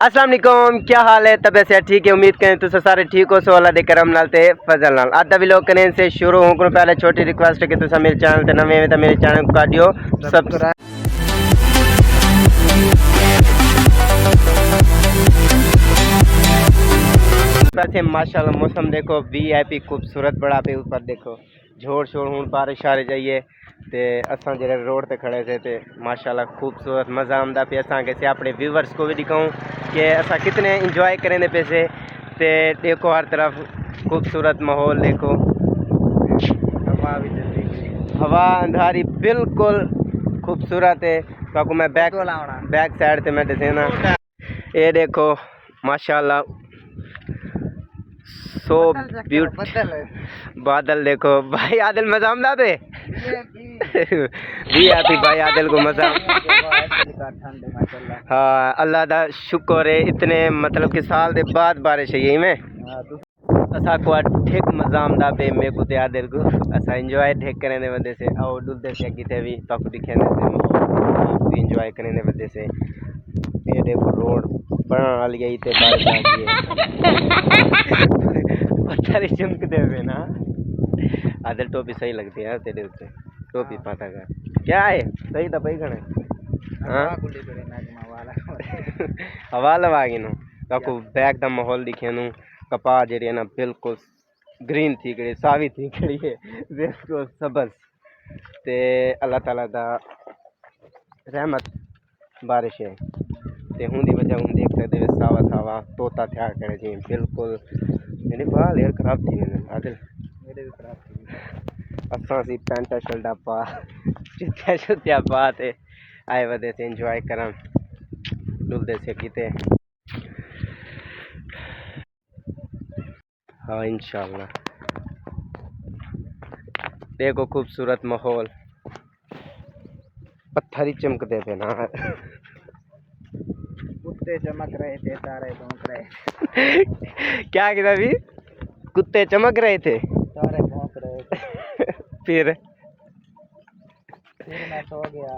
अस्सलाम वालेकुम, क्या हाल है? तबीयत से ठीक है? उम्मीद करें तो सारे ठीक हो। सो अल्लाह दे करम नाल ते फजल नाल आज दा व्लॉग करने से शुरू हों को पहले छोटी रिक्वेस्ट है कि तुसा मेरे चैनल ते नवे हैं तो मेरे चैनल को कर दियो सब्सक्राइब। वैसे माशाल्लाह मौसम देखो वीआईपी खूबसूरत बड़ा पे ऊपर देखो झोड़ शोर हूँ बारिश आ रही जाइए ते असां जरे रोड ते खड़े थे ते माशाल्लाह खूबसूरत मज़ा आमदा पे असां के अपने व्यूवर्स को भी दिखाऊं कि असां कितने इंजॉय करें पे से ते देखो हर तरफ खूबसूरत माहौल देखो हवा अंधारी बिल्कुल खूबसूरत है। तो मैं बैक साइड ते मैं दसेना ये देखो माशाल्लाह सो ब्यूटीफुल बादल देखो भाई आदिल मजा आमदा पे वीआईपी भाई आदिल को मजा। हाँ अल्लाह दा शुक्र है इतने मतलब कि साल दे बाद बारिश है यही में असा को ठीक मजा आमदा पे मेरे को ते आदिल को असा एंजॉय ठीक करने दे वजह से और डुलते से किते भी तो दिखे ने एंजॉय करने दे वजह से ये देखो रोड बना वाली गई ते बारिश आ गई है पत्थर ही चमकते हुए ना। आदिल टोपी सही लगती है तेरे ऊपर टोपी पता कर क्या है सही तो भाई गणे हवा लवागी नो ताको बैक दा माहौल दिखे नु कपा जेड़ी ना बिल्कुल ग्रीन थी गई सावी थी गई है बिल्कुल सबज ते अल्लाह ताला दा रहमत बारिश है ते हुंदी वजह हुन देख सकते हो सावा सावा तोता थया करे जी बिल्कुल मेरी बाल यार खराब थी मैंने आदिल मेरे भी खराब थी असां सी पैंट शर्टा पा जुत्तिया शुत्तिया पा ते आए वदे से एंजॉय करन डुलदे से किते। हाँ इंशाल्लाह देखो खूबसूरत माहौल पत्थर ही चमकते थे ना कुत्ते चमक रहे थे तारे भौंक रहे क्या किया अभी कुत्ते चमक रहे थे तारे भौंक रहे थे फिर मैं सो गया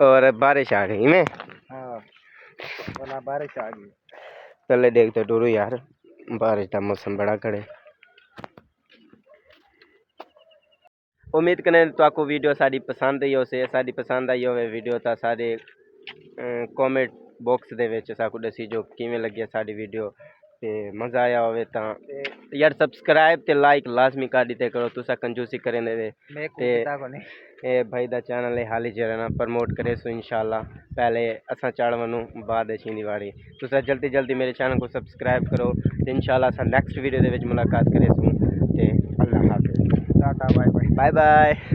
और बारिश आ गई मैं हाँ बोला बारिश आ गई पहले देखते डूरू यार बारिश का मौसम बड़ा खड़े। उम्मीद करें तो आपको वीडियो सारी पसंद आई हो से सारी पसंद आई होवे वीडियो तो सारे कमेंट बॉक्स दे विच साकू दसी जो किवें लगी साडी वीडियो ते मज़ा आया होवे ता यार सब्सक्राइब ते लाइक लाजमी कर दीते करो तुसा कंजूसी करें दे ते ए भाई दा चैनल है हाली जरा प्रमोट करे सो इंशाल्लाह पहले असा चढ़ वनु बाद छिंदी वाड़ी तुसा जल्दी जल्दी मेरे चैनल को सब्सक्राइब करो ते इंशाल्लाह असा नेक्स्ट वीडियो दे विच मुलाकात करे सो ते अल्लाह हाफिज़ tata bye bye bye bye.